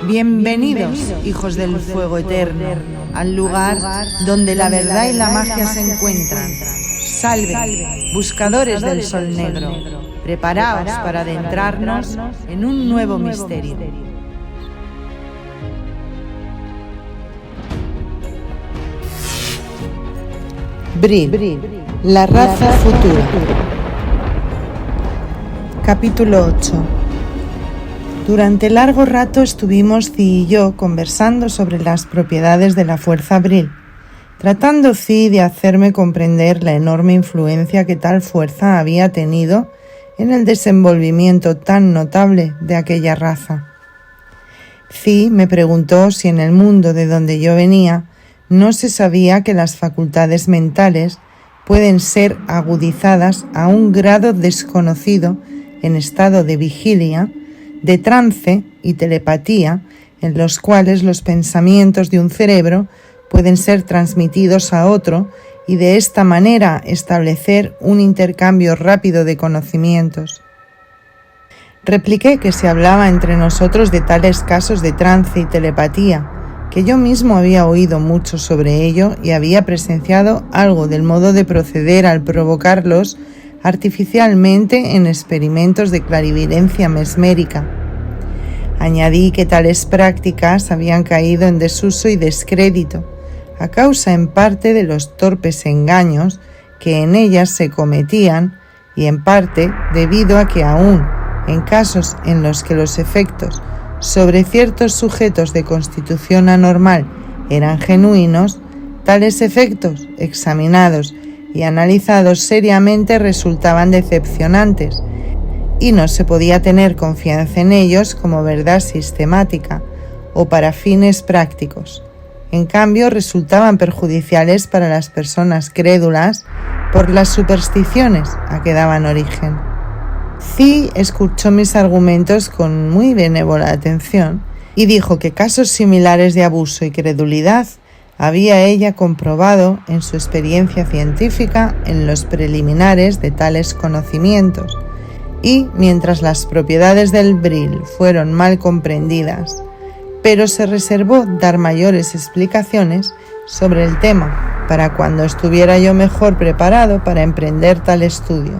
Bienvenidos, hijos del fuego eterno, al lugar donde la verdad y la magia se encuentran. Salve, buscadores del sol negro, preparaos para adentrarnos en un nuevo misterio. Brill, la raza futura. Capítulo 8. Durante largo rato estuvimos Zi y yo conversando sobre las propiedades de la fuerza Brill, tratando Zi de hacerme comprender la enorme influencia que tal fuerza había tenido en el desenvolvimiento tan notable de aquella raza. Zi me preguntó si en el mundo de donde yo venía no se sabía que las facultades mentales pueden ser agudizadas a un grado desconocido en estado de vigilia, de trance y telepatía, en los cuales los pensamientos de un cerebro pueden ser transmitidos a otro y de esta manera establecer un intercambio rápido de conocimientos. Repliqué que se hablaba entre nosotros de tales casos de trance y telepatía, que yo mismo había oído mucho sobre ello y había presenciado algo del modo de proceder al provocarlos artificialmente en experimentos de clarividencia mesmérica. Añadí que tales prácticas habían caído en desuso y descrédito, a causa en parte de los torpes engaños que en ellas se cometían y en parte debido a que aún en casos en los que los efectos sobre ciertos sujetos de constitución anormal eran genuinos, tales efectos, examinados y analizados seriamente, resultaban decepcionantes y no se podía tener confianza en ellos como verdad sistemática o para fines prácticos. En cambio, resultaban perjudiciales para las personas crédulas por las supersticiones a que daban origen. Zi escuchó mis argumentos con muy benévola atención y dijo que casos similares de abuso y credulidad había ella comprobado en su experiencia científica en los preliminares de tales conocimientos, y mientras las propiedades del Brill fueron mal comprendidas, pero se reservó dar mayores explicaciones sobre el tema para cuando estuviera yo mejor preparado para emprender tal estudio.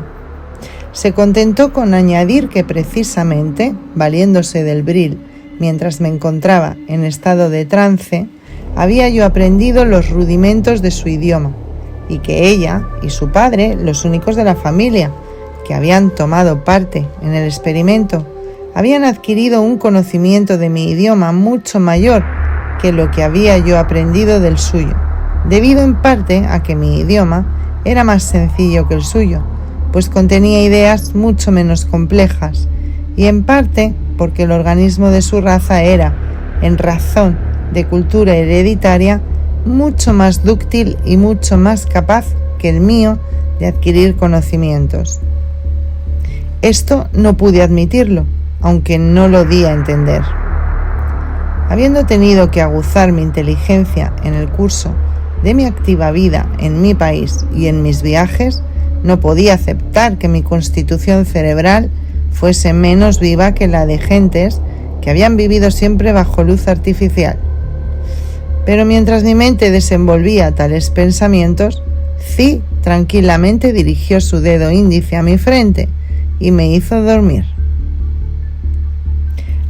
Se contentó con añadir que precisamente, valiéndose del Brill mientras me encontraba en estado de trance, había yo aprendido los rudimentos de su idioma, y que ella y su padre, los únicos de la familia que habían tomado parte en el experimento, habían adquirido un conocimiento de mi idioma mucho mayor que lo que había yo aprendido del suyo, debido en parte a que mi idioma era más sencillo que el suyo, pues contenía ideas mucho menos complejas, y en parte porque el organismo de su raza era, en razón de cultura hereditaria, mucho más dúctil y mucho más capaz que el mío de adquirir conocimientos. Esto no pude admitirlo, aunque no lo di a entender. Habiendo tenido que aguzar mi inteligencia en el curso de mi activa vida en mi país y en mis viajes, no podía aceptar que mi constitución cerebral fuese menos viva que la de gentes que habían vivido siempre bajo luz artificial. Pero mientras mi mente desenvolvía tales pensamientos, Zi tranquilamente dirigió su dedo índice a mi frente y me hizo dormir.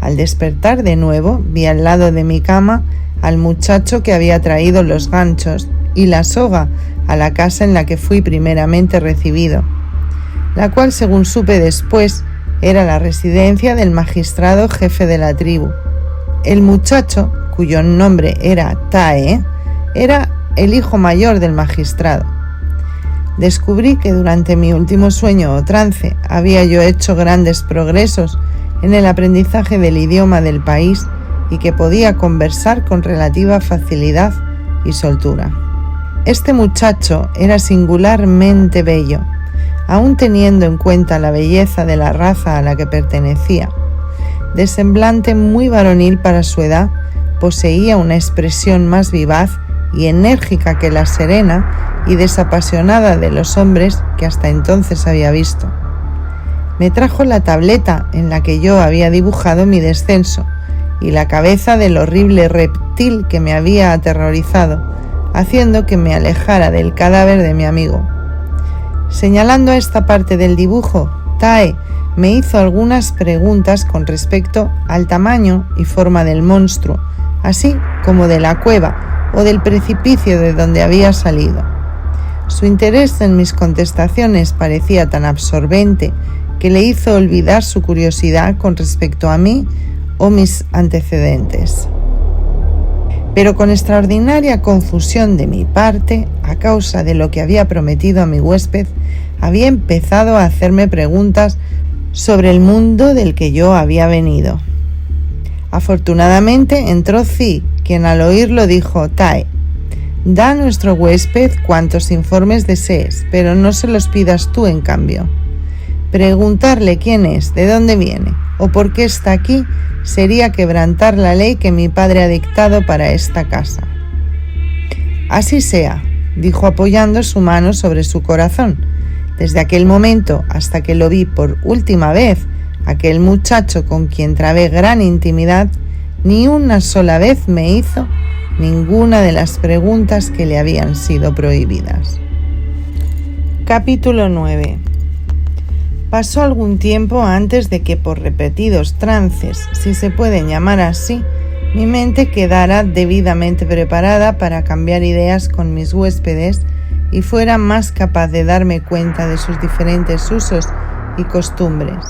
Al despertar de nuevo, vi al lado de mi cama al muchacho que había traído los ganchos y la soga a la casa en la que fui primeramente recibido, la cual, según supe después, era la residencia del magistrado jefe de la tribu. El muchacho, cuyo nombre era Tae, era el hijo mayor del magistrado. Descubrí que durante mi último sueño o trance había yo hecho grandes progresos en el aprendizaje del idioma del país y que podía conversar con relativa facilidad y soltura. Este muchacho era singularmente bello, aun teniendo en cuenta la belleza de la raza a la que pertenecía. De semblante muy varonil para su edad, poseía una expresión más vivaz y enérgica que la serena y desapasionada de los hombres que hasta entonces había visto. Me trajo la tableta en la que yo había dibujado mi descenso y la cabeza del horrible reptil que me había aterrorizado, haciendo que me alejara del cadáver de mi amigo. Señalando a esta parte del dibujo, Tae me hizo algunas preguntas con respecto al tamaño y forma del monstruo, así como de la cueva o del precipicio de donde había salido. Su interés en mis contestaciones parecía tan absorbente que le hizo olvidar su curiosidad con respecto a mí o mis antecedentes. Pero con extraordinaria confusión de mi parte, a causa de lo que había prometido a mi huésped, había empezado a hacerme preguntas sobre el mundo del que yo había venido. Afortunadamente entró Zi, quien al oírlo dijo: Tae, da a nuestro huésped cuantos informes desees, pero no se los pidas tú en cambio. Preguntarle quién es, de dónde viene o por qué está aquí sería quebrantar la ley que mi padre ha dictado para esta casa. Así sea, dijo apoyando su mano sobre su corazón. Desde aquel momento hasta que lo vi por última vez, aquel muchacho con quien trabé gran intimidad, ni una sola vez me hizo ninguna de las preguntas que le habían sido prohibidas. Capítulo 9. Pasó algún tiempo antes de que, por repetidos trances, si se pueden llamar así, mi mente quedara debidamente preparada para cambiar ideas con mis huéspedes y fuera más capaz de darme cuenta de sus diferentes usos y costumbres.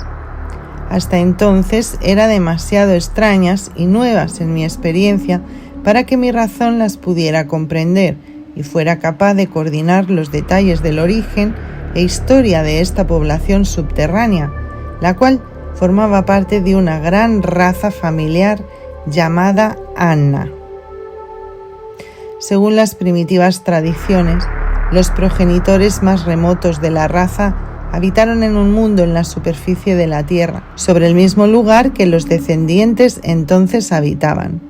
Hasta entonces eran demasiado extrañas y nuevas en mi experiencia para que mi razón las pudiera comprender y fuera capaz de coordinar los detalles del origen e historia de esta población subterránea, la cual formaba parte de una gran raza familiar llamada Anna. Según las primitivas tradiciones, los progenitores más remotos de la raza habitaron en un mundo en la superficie de la tierra, sobre el mismo lugar que los descendientes entonces habitaban.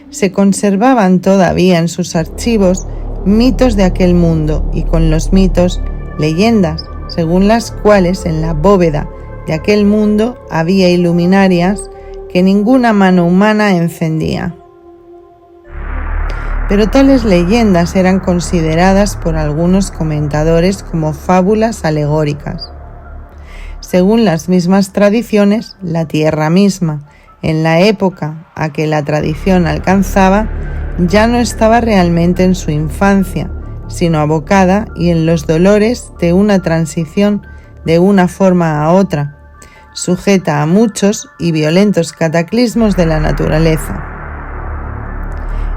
Se conservaban todavía en sus archivos mitos de aquel mundo y con los mitos leyendas, según las cuales en la bóveda de aquel mundo había iluminarias que ninguna mano humana encendía. Pero tales leyendas eran consideradas por algunos comentadores como fábulas alegóricas. Según las mismas tradiciones, la tierra misma, en la época a que la tradición alcanzaba, ya no estaba realmente en su infancia, sino abocada y en los dolores de una transición de una forma a otra, sujeta a muchos y violentos cataclismos de la naturaleza.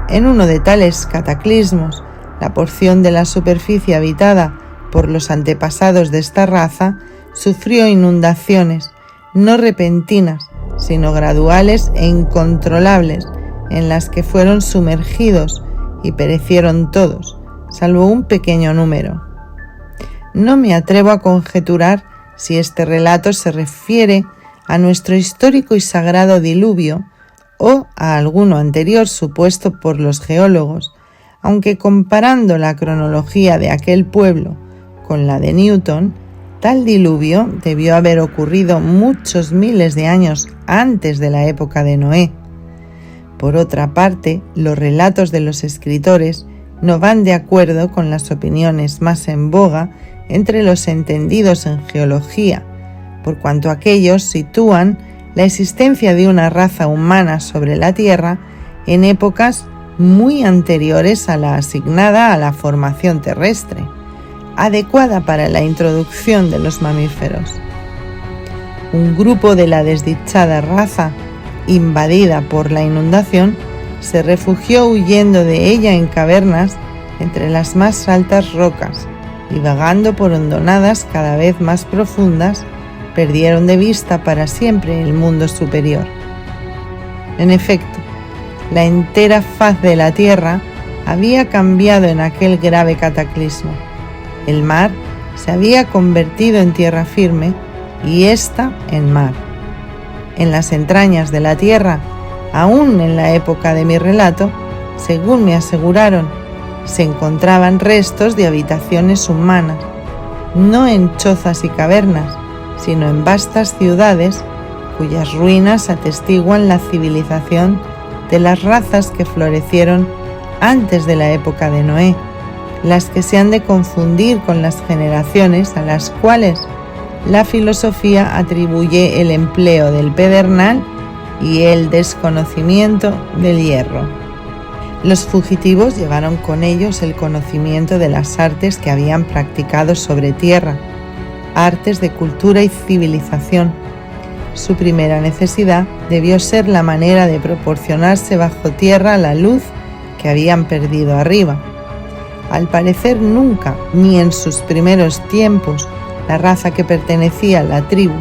En uno de tales cataclismos, la porción de la superficie habitada por los antepasados de esta raza sufrió inundaciones, no repentinas, sino graduales e incontrolables, en las que fueron sumergidos y perecieron todos, salvo un pequeño número. No me atrevo a conjeturar si este relato se refiere a nuestro histórico y sagrado diluvio o a alguno anterior supuesto por los geólogos, aunque comparando la cronología de aquel pueblo con la de Newton, tal diluvio debió haber ocurrido muchos miles de años antes de la época de Noé. Por otra parte, los relatos de los escritores no van de acuerdo con las opiniones más en boga entre los entendidos en geología, por cuanto aquellos sitúan la existencia de una raza humana sobre la Tierra en épocas muy anteriores a la asignada a la formación terrestre, adecuada para la introducción de los mamíferos. Un grupo de la desdichada raza, invadida por la inundación, se refugió huyendo de ella en cavernas entre las más altas rocas y vagando por hondonadas cada vez más profundas, perdieron de vista para siempre el mundo superior. En efecto, la entera faz de la tierra había cambiado en aquel grave cataclismo. El mar se había convertido en tierra firme y ésta en mar. En las entrañas de la tierra, aún en la época de mi relato, según me aseguraron, se encontraban restos de habitaciones humanas, no en chozas y cavernas, sino en vastas ciudades cuyas ruinas atestiguan la civilización de las razas que florecieron antes de la época de Noé, las que se han de confundir con las generaciones a las cuales la filosofía atribuye el empleo del pedernal y el desconocimiento del hierro. Los fugitivos llevaron con ellos el conocimiento de las artes que habían practicado sobre tierra, artes de cultura y civilización. Su primera necesidad debió ser la manera de proporcionarse bajo tierra la luz que habían perdido arriba. Al parecer nunca, ni en sus primeros tiempos, la raza que pertenecía a la tribu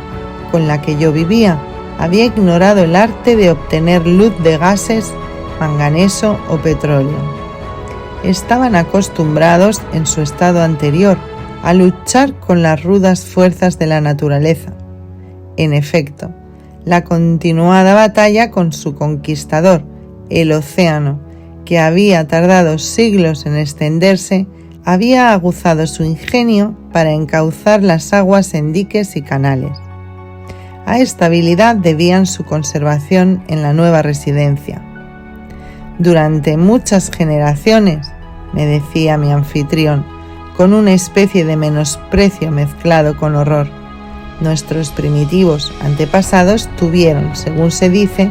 con la que yo vivía había ignorado el arte de obtener luz de gases, manganeso o petróleo. Estaban acostumbrados en su estado anterior a luchar con las rudas fuerzas de la naturaleza. En efecto, la continuada batalla con su conquistador, el océano, que había tardado siglos en extenderse, había aguzado su ingenio para encauzar las aguas en diques y canales. A esta habilidad debían su conservación en la nueva residencia. Durante muchas generaciones, me decía mi anfitrión, con una especie de menosprecio mezclado con horror, nuestros primitivos antepasados tuvieron, según se dice,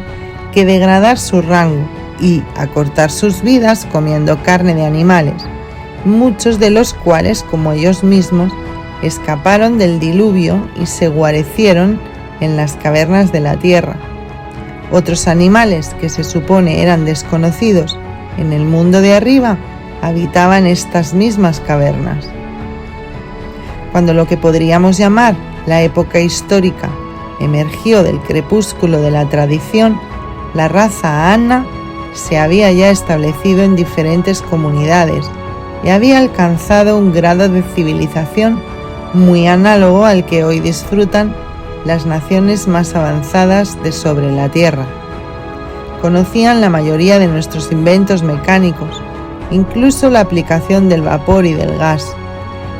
que degradar su rango y acortar sus vidas comiendo carne de animales, muchos de los cuales, como ellos mismos, escaparon del diluvio y se guarecieron en las cavernas de la tierra. Otros animales que se supone eran desconocidos en el mundo de arriba habitaban estas mismas cavernas. Cuando lo que podríamos llamar la época histórica emergió del crepúsculo de la tradición, la raza Ana se había ya establecido en diferentes comunidades y había alcanzado un grado de civilización muy análogo al que hoy disfrutan las naciones más avanzadas de sobre la Tierra. Conocían la mayoría de nuestros inventos mecánicos, incluso la aplicación del vapor y del gas.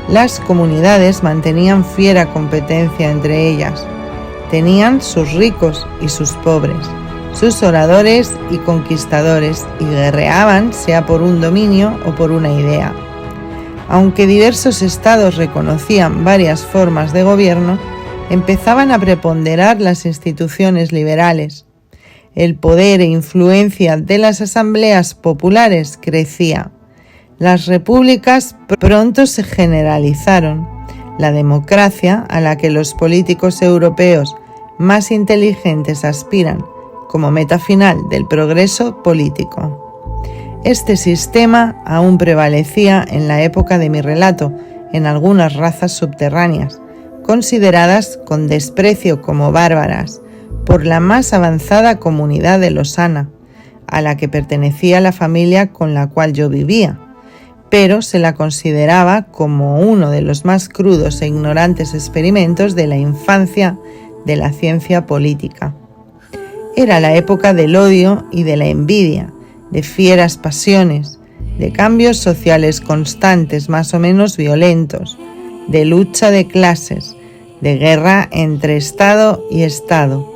Las comunidades mantenían fiera competencia entre ellas. Tenían sus ricos y sus pobres, sus oradores y conquistadores, y guerreaban sea por un dominio o por una idea. Aunque diversos estados reconocían varias formas de gobierno, empezaban a preponderar las instituciones liberales. El poder e influencia de las asambleas populares crecía. Las repúblicas pronto se generalizaron. La democracia, a la que los políticos europeos más inteligentes aspiran como meta final del progreso político. Este sistema aún prevalecía en la época de mi relato en algunas razas subterráneas, consideradas con desprecio como bárbaras por la más avanzada comunidad de los Ana, a la que pertenecía la familia con la cual yo vivía, pero se la consideraba como uno de los más crudos e ignorantes experimentos de la infancia de la ciencia política. Era la época del odio y de la envidia, de fieras pasiones, de cambios sociales constantes más o menos violentos, de lucha de clases, de guerra entre Estado y Estado.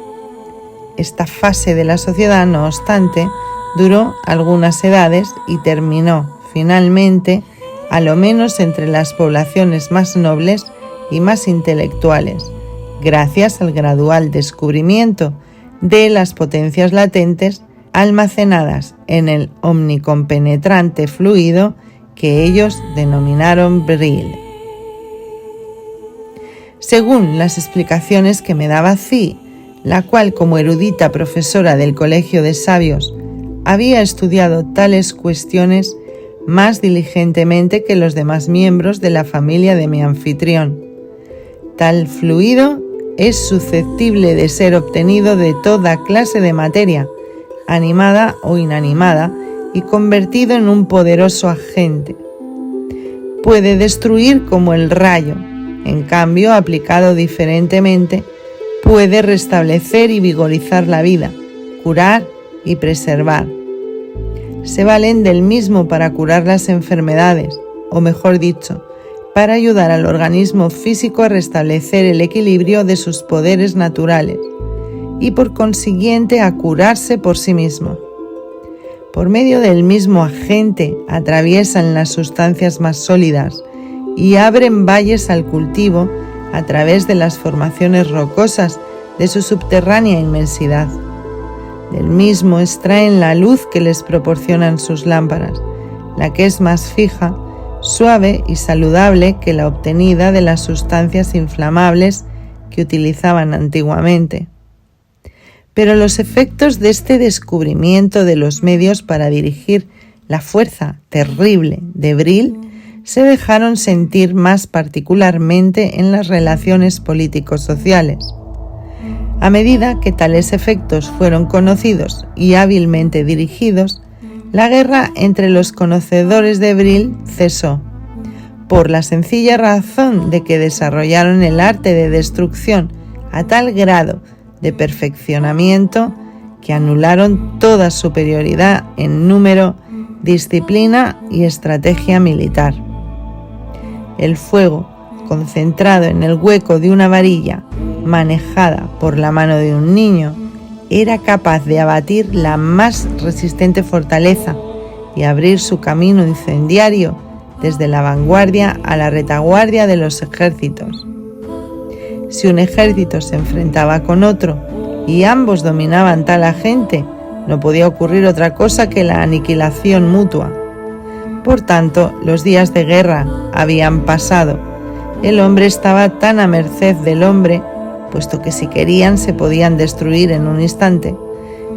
Esta fase de la sociedad, no obstante, duró algunas edades y terminó, finalmente, a lo menos entre las poblaciones más nobles y más intelectuales, gracias al gradual descubrimiento de las potencias latentes almacenadas en el omnicompenetrante fluido que ellos denominaron Vril. Según las explicaciones que me daba Zi, la cual, como erudita profesora del Colegio de Sabios, había estudiado tales cuestiones más diligentemente que los demás miembros de la familia de mi anfitrión, tal fluido es susceptible de ser obtenido de toda clase de materia, animada o inanimada, y convertido en un poderoso agente. Puede destruir como el rayo. En cambio, aplicado diferentemente, puede restablecer y vigorizar la vida, curar y preservar. Se valen del mismo para curar las enfermedades, o mejor dicho, para ayudar al organismo físico a restablecer el equilibrio de sus poderes naturales, y por consiguiente a curarse por sí mismo. Por medio del mismo agente atraviesan las sustancias más sólidas y abren valles al cultivo a través de las formaciones rocosas de su subterránea inmensidad. Del mismo extraen la luz que les proporcionan sus lámparas, la que es más fija, suave y saludable que la obtenida de las sustancias inflamables que utilizaban antiguamente. Pero los efectos de este descubrimiento de los medios para dirigir la fuerza terrible de Brill se dejaron sentir más particularmente en las relaciones político-sociales. A medida que tales efectos fueron conocidos y hábilmente dirigidos, la guerra entre los conocedores de Brill cesó, por la sencilla razón de que desarrollaron el arte de destrucción a tal grado de perfeccionamiento que anularon toda superioridad en número, disciplina y estrategia militar. El fuego, concentrado en el hueco de una varilla manejada por la mano de un niño, era capaz de abatir la más resistente fortaleza y abrir su camino incendiario desde la vanguardia a la retaguardia de los ejércitos. Si un ejército se enfrentaba con otro y ambos dominaban tal agente, no podía ocurrir otra cosa que la aniquilación mutua. Por tanto, los días de guerra habían pasado. El hombre estaba tan a merced del hombre, puesto que si querían se podían destruir en un instante,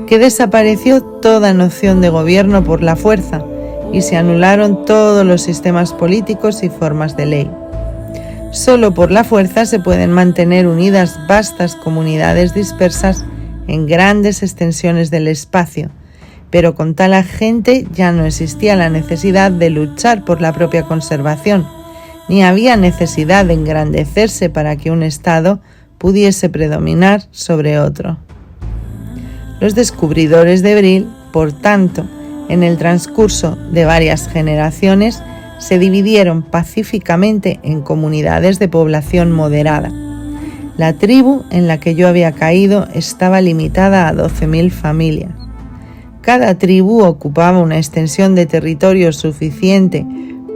que desapareció toda noción de gobierno por la fuerza y se anularon todos los sistemas políticos y formas de ley. Solo por la fuerza se pueden mantener unidas vastas comunidades dispersas en grandes extensiones del espacio, pero con tal agente ya no existía la necesidad de luchar por la propia conservación, ni había necesidad de engrandecerse para que un Estado pudiese predominar sobre otro. Los descubridores de Brill, por tanto, en el transcurso de varias generaciones, se dividieron pacíficamente en comunidades de población moderada. La tribu en la que yo había caído estaba limitada a 12.000 familias. Cada tribu ocupaba una extensión de territorio suficiente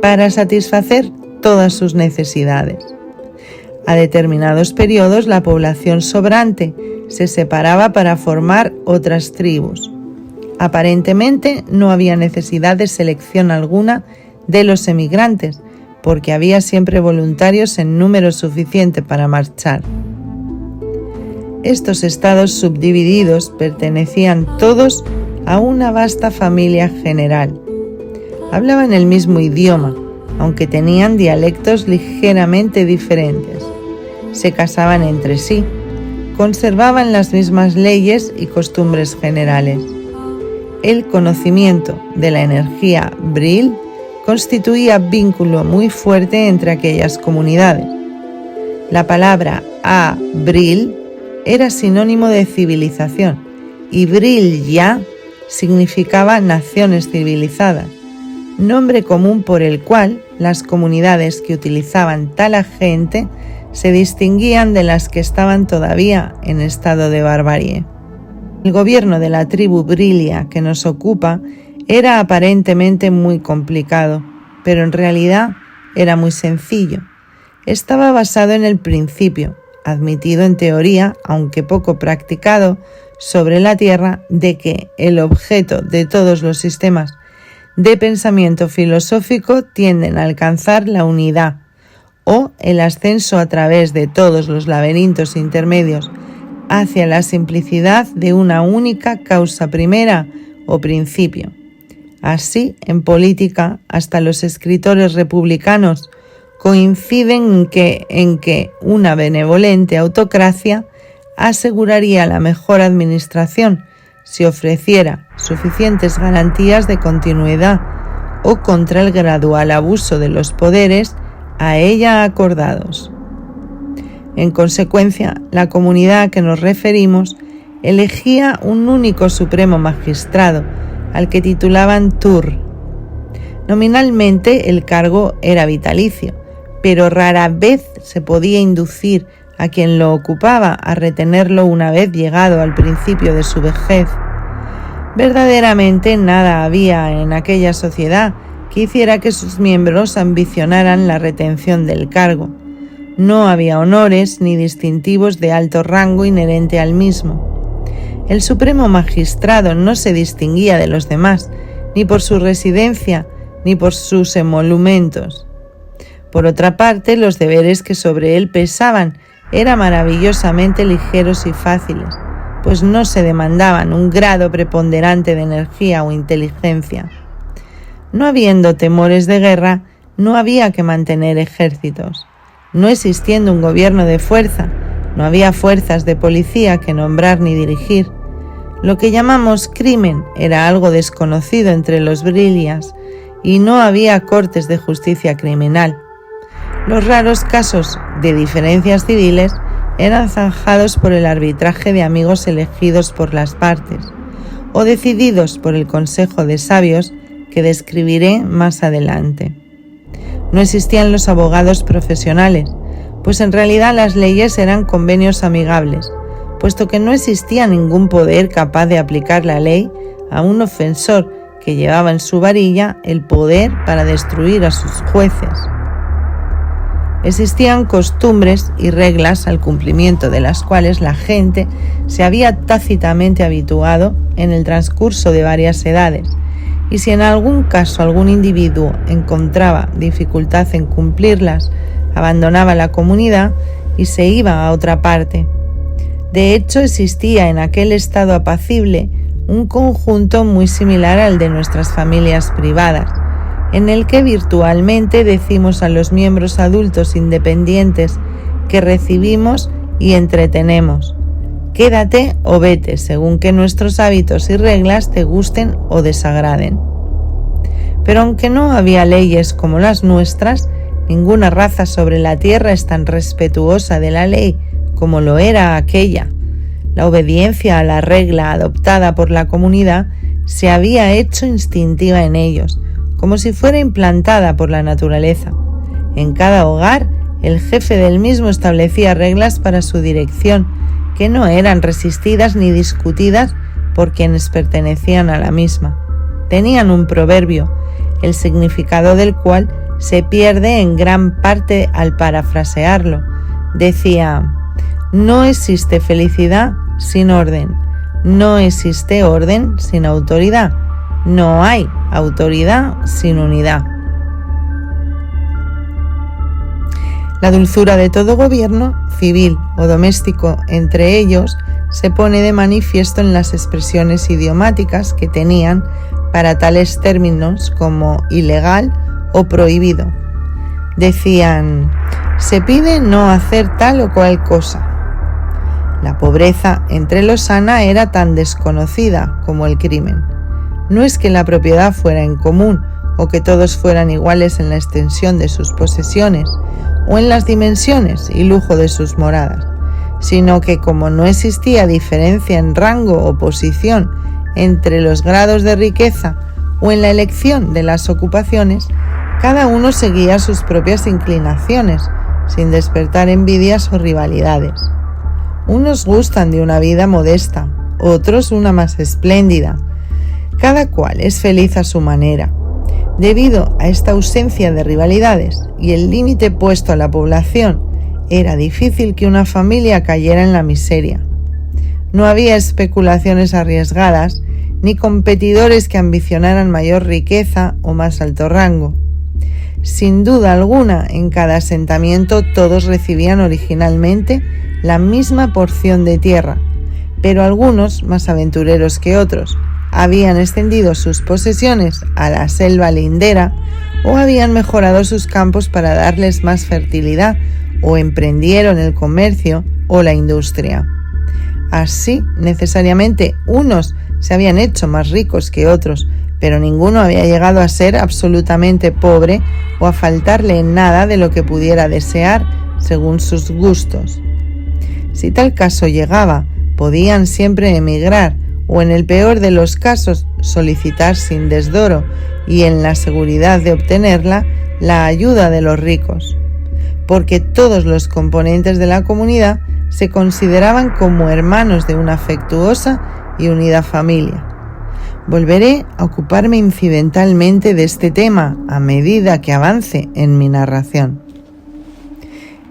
para satisfacer todas sus necesidades. A determinados periodos, la población sobrante se separaba para formar otras tribus. Aparentemente no había necesidad de selección alguna de los emigrantes, porque había siempre voluntarios en número suficiente para marchar. Estos estados subdivididos pertenecían todos a una vasta familia general. Hablaban el mismo idioma, aunque tenían dialectos ligeramente diferentes. Se casaban entre sí, conservaban las mismas leyes y costumbres generales. El conocimiento de la energía Brill constituía vínculo muy fuerte entre aquellas comunidades. La palabra Brill era sinónimo de civilización y Brillia significaba naciones civilizadas, nombre común por el cual las comunidades que utilizaban tal agente se distinguían de las que estaban todavía en estado de barbarie. El gobierno de la tribu Brillia que nos ocupa era aparentemente muy complicado, pero en realidad era muy sencillo. Estaba basado en el principio, admitido en teoría, aunque poco practicado, sobre la Tierra, de que el objeto de todos los sistemas de pensamiento filosófico tienden a alcanzar la unidad o el ascenso a través de todos los laberintos intermedios hacia la simplicidad de una única causa primera o principio. Así, en política, hasta los escritores republicanos coinciden en que una benevolente autocracia aseguraría la mejor administración si ofreciera suficientes garantías de continuidad o contra el gradual abuso de los poderes a ella acordados. En consecuencia, la comunidad a que nos referimos elegía un único supremo magistrado, al que titulaban Tur. Nominalmente el cargo era vitalicio, pero rara vez se podía inducir a quien lo ocupaba a retenerlo una vez llegado al principio de su vejez. Verdaderamente nada había en aquella sociedad que hiciera que sus miembros ambicionaran la retención del cargo. No había honores ni distintivos de alto rango inherente al mismo. El supremo magistrado no se distinguía de los demás, ni por su residencia, ni por sus emolumentos. Por otra parte, los deberes que sobre él pesaban eran maravillosamente ligeros y fáciles, pues no se demandaban un grado preponderante de energía o inteligencia. No habiendo temores de guerra, no había que mantener ejércitos. No existiendo un gobierno de fuerza, no había fuerzas de policía que nombrar ni dirigir. Lo que llamamos crimen era algo desconocido entre los Brillias y no había cortes de justicia criminal. Los raros casos de diferencias civiles eran zanjados por el arbitraje de amigos elegidos por las partes o decididos por el consejo de sabios que describiré más adelante. No existían los abogados profesionales, pues en realidad las leyes eran convenios amigables, puesto que no existía ningún poder capaz de aplicar la ley a un ofensor que llevaba en su varilla el poder para destruir a sus jueces. Existían costumbres y reglas al cumplimiento de las cuales la gente se había tácitamente habituado en el transcurso de varias edades, y si en algún caso algún individuo encontraba dificultad en cumplirlas, abandonaba la comunidad y se iba a otra parte. De hecho, existía en aquel estado apacible un conjunto muy similar al de nuestras familias privadas, en el que virtualmente decimos a los miembros adultos independientes que recibimos y entretenemos: quédate o vete, según que nuestros hábitos y reglas te gusten o desagraden. Pero aunque no había leyes como las nuestras, ninguna raza sobre la tierra es tan respetuosa de la ley como lo era aquella. La obediencia a la regla adoptada por la comunidad se había hecho instintiva en ellos, como si fuera implantada por la naturaleza. En cada hogar, el jefe del mismo establecía reglas para su dirección, que no eran resistidas ni discutidas por quienes pertenecían a la misma. Tenían un proverbio, el significado del cual se pierde en gran parte al parafrasearlo. Decía: no existe felicidad sin orden, no existe orden sin autoridad, no hay autoridad sin unidad. La dulzura de todo gobierno, civil o doméstico entre ellos, se pone de manifiesto en las expresiones idiomáticas que tenían para tales términos como ilegal o prohibido. Decían: se pide no hacer tal o cual cosa. La pobreza entre los sana era tan desconocida como el crimen. No es que la propiedad fuera en común o que todos fueran iguales en la extensión de sus posesiones o en las dimensiones y lujo de sus moradas, sino que como no existía diferencia en rango o posición entre los grados de riqueza o en la elección de las ocupaciones, cada uno seguía sus propias inclinaciones, sin despertar envidias o rivalidades. Unos gustan de una vida modesta, otros una más espléndida. Cada cual es feliz a su manera. Debido a esta ausencia de rivalidades y el límite puesto a la población, era difícil que una familia cayera en la miseria. No había especulaciones arriesgadas, ni competidores que ambicionaran mayor riqueza o más alto rango. Sin duda alguna, en cada asentamiento todos recibían originalmente la misma porción de tierra, pero algunos, más aventureros que otros, habían extendido sus posesiones a la selva lindera o habían mejorado sus campos para darles más fertilidad o emprendieron el comercio o la industria. Así, necesariamente, unos se habían hecho más ricos que otros, pero ninguno había llegado a ser absolutamente pobre o a faltarle en nada de lo que pudiera desear según sus gustos. Si tal caso llegaba, podían siempre emigrar o, en el peor de los casos, solicitar sin desdoro y en la seguridad de obtenerla la ayuda de los ricos. porque todos los componentes de la comunidad se consideraban como hermanos de una afectuosa y unida familia. Volveré a ocuparme incidentalmente de este tema a medida que avance en mi narración.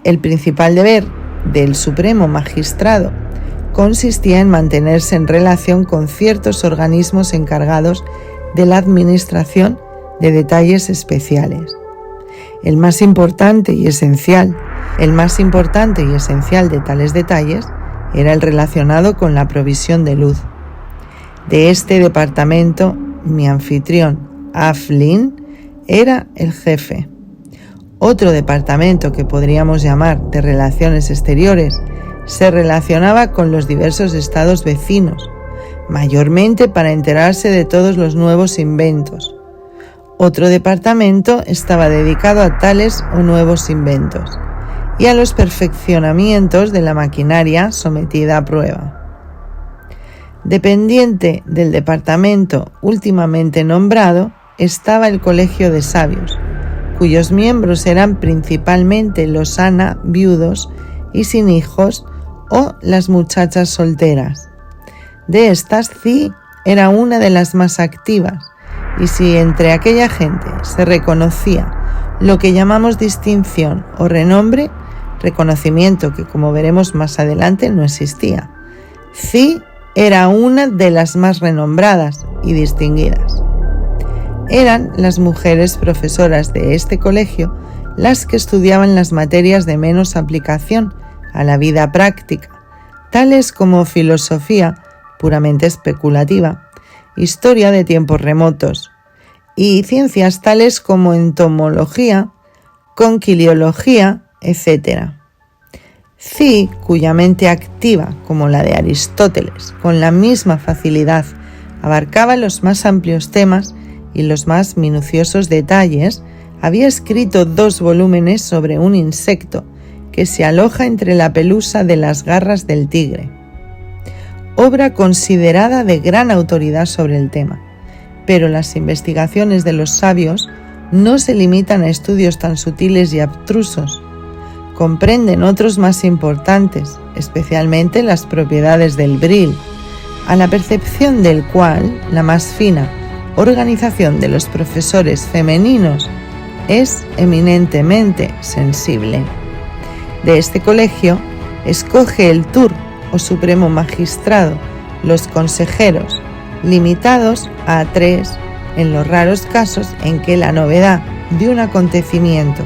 El principal deber del Supremo Magistrado consistía en mantenerse en relación con ciertos organismos encargados de la administración de detalles especiales. El más importante y esencial de tales detalles era el relacionado con la provisión de luz. De este departamento, mi anfitrión, Aflin, era el jefe. Otro departamento que podríamos llamar de relaciones exteriores se relacionaba con los diversos estados vecinos, mayormente para enterarse de todos los nuevos inventos. Otro departamento estaba dedicado a tales o nuevos inventos y a los perfeccionamientos de la maquinaria sometida a prueba. Dependiente del departamento últimamente nombrado estaba el Colegio de Sabios, cuyos miembros eran principalmente los ana viudos y sin hijos o las muchachas solteras. De estas, Zi era una de las más activas, y si entre aquella gente se reconocía lo que llamamos distinción o renombre, reconocimiento que, como veremos más adelante, no existía, Zi era una de las más renombradas y distinguidas. Eran las mujeres profesoras de este colegio las que estudiaban las materias de menos aplicación a la vida práctica, tales como filosofía puramente especulativa, historia de tiempos remotos y ciencias tales como entomología, conquiliología, etc. Zi, cuya mente activa, como la de Aristóteles, con la misma facilidad abarcaba los más amplios temas y los más minuciosos detalles, había escrito 2 volúmenes sobre un insecto que se aloja entre la pelusa de las garras del tigre. Obra considerada de gran autoridad sobre el tema, pero las investigaciones de los sabios no se limitan a estudios tan sutiles y abstrusos. Comprenden otros más importantes, especialmente las propiedades del bril, a la percepción del cual la más fina organización de los profesores femeninos es eminentemente sensible. De este colegio escoge el Tur o Supremo Magistrado los consejeros, limitados a 3 en los raros casos en que la novedad de un acontecimiento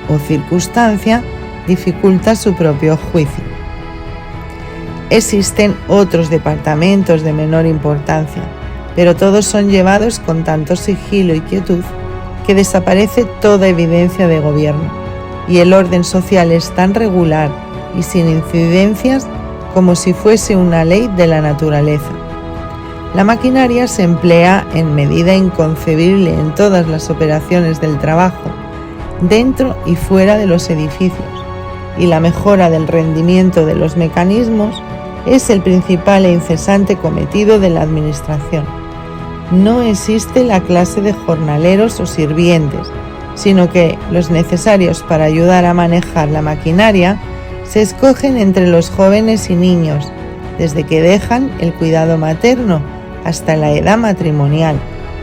o circunstancia dificulta su propio juicio. Existen otros departamentos de menor importancia, pero todos son llevados con tanto sigilo y quietud que desaparece toda evidencia de gobierno, y el orden social es tan regular y sin incidencias como si fuese una ley de la naturaleza. La maquinaria se emplea en medida inconcebible en todas las operaciones del trabajo, dentro y fuera de los edificios, y la mejora del rendimiento de los mecanismos es el principal e incesante cometido de la administración. No existe la clase de jornaleros o sirvientes, sino que los necesarios para ayudar a manejar la maquinaria se escogen entre los jóvenes y niños, desde que dejan el cuidado materno hasta la edad matrimonial,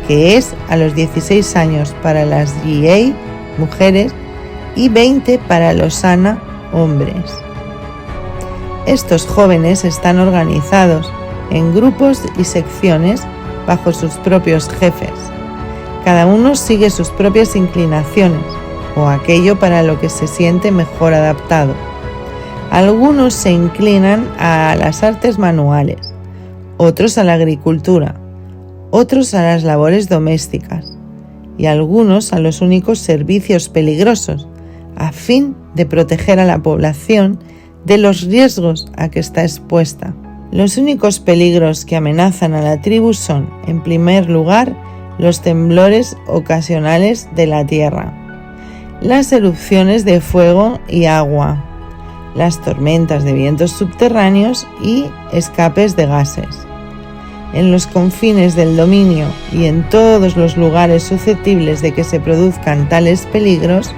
que es a los 16 años para las GA, mujeres, y 20 para los ANA, hombres. Estos jóvenes están organizados en grupos y secciones bajo sus propios jefes. Cada uno sigue sus propias inclinaciones o aquello para lo que se siente mejor adaptado. Algunos se inclinan a las artes manuales, otros a la agricultura, otros a las labores domésticas y algunos a los únicos servicios peligrosos, a fin de proteger a la población de los riesgos a que está expuesta. Los únicos peligros que amenazan a la tribu son, en primer lugar, los temblores ocasionales de la tierra, las erupciones de fuego y agua, las tormentas de vientos subterráneos y escapes de gases. En los confines del dominio y en todos los lugares susceptibles de que se produzcan tales peligros,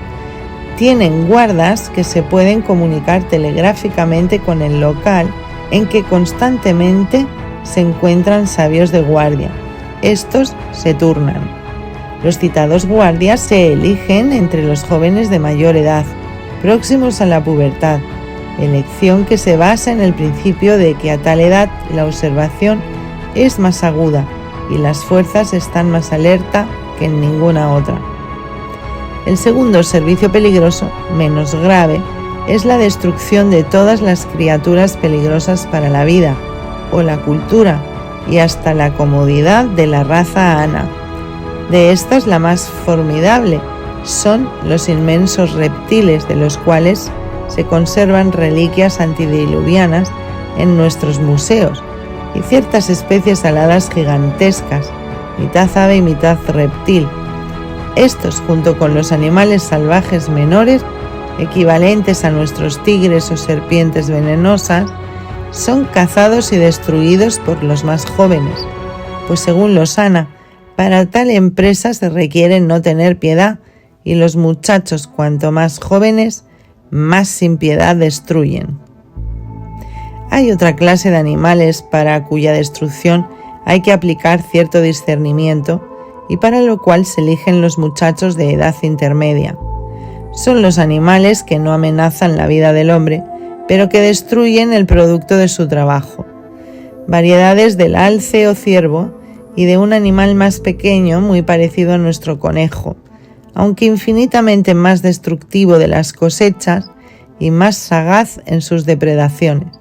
Tienen guardas que se pueden comunicar telegráficamente con el local en que constantemente se encuentran sabios de guardia. Estos se turnan. Los citados guardias se eligen entre los jóvenes de mayor edad, próximos a la pubertad, elección que se basa en el principio de que a tal edad la observación es más aguda y las fuerzas están más alerta que en ninguna otra. El segundo servicio peligroso, menos grave, es la destrucción de todas las criaturas peligrosas para la vida o la cultura y hasta la comodidad de la raza Ana. De estas, la más formidable son los inmensos reptiles, de los cuales se conservan reliquias antediluvianas en nuestros museos, y ciertas especies aladas gigantescas, mitad ave y mitad reptil. Estos, junto con los animales salvajes menores, equivalentes a nuestros tigres o serpientes venenosas, son cazados y destruidos por los más jóvenes, pues según Losana, para tal empresa se requiere no tener piedad, y los muchachos cuanto más jóvenes, más sin piedad destruyen. Hay otra clase de animales para cuya destrucción hay que aplicar cierto discernimiento y para lo cual se eligen los muchachos de edad intermedia. Son los animales que no amenazan la vida del hombre, pero que destruyen el producto de su trabajo. Variedades del alce o ciervo y de un animal más pequeño muy parecido a nuestro conejo, aunque infinitamente más destructivo de las cosechas y más sagaz en sus depredaciones.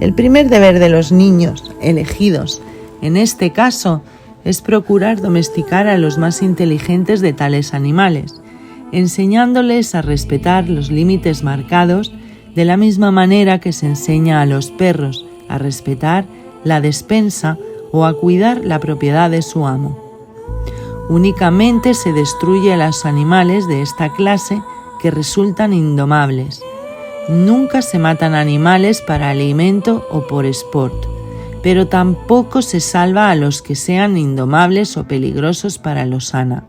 El primer deber de los niños elegidos, en este caso, es procurar domesticar a los más inteligentes de tales animales, enseñándoles a respetar los límites marcados de la misma manera que se enseña a los perros a respetar la despensa o a cuidar la propiedad de su amo. Únicamente se destruye a los animales de esta clase que resultan indomables. Nunca se matan animales para alimento o por sport, pero tampoco se salva a los que sean indomables o peligrosos para Losana.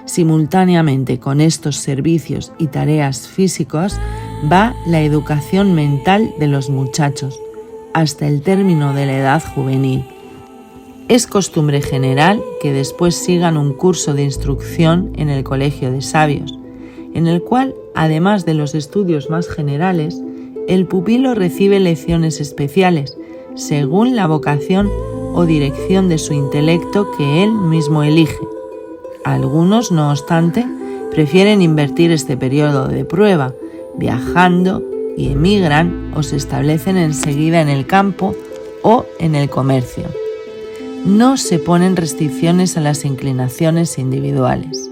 Simultáneamente con estos servicios y tareas físicas va la educación mental de los muchachos, hasta el término de la edad juvenil. Es costumbre general que después sigan un curso de instrucción en el Colegio de Sabios, en el cual, además de los estudios más generales, el pupilo recibe lecciones especiales, según la vocación o dirección de su intelecto que él mismo elige. Algunos, no obstante, prefieren invertir este periodo de prueba, viajando y emigran o se establecen enseguida en el campo o en el comercio. No se ponen restricciones a las inclinaciones individuales.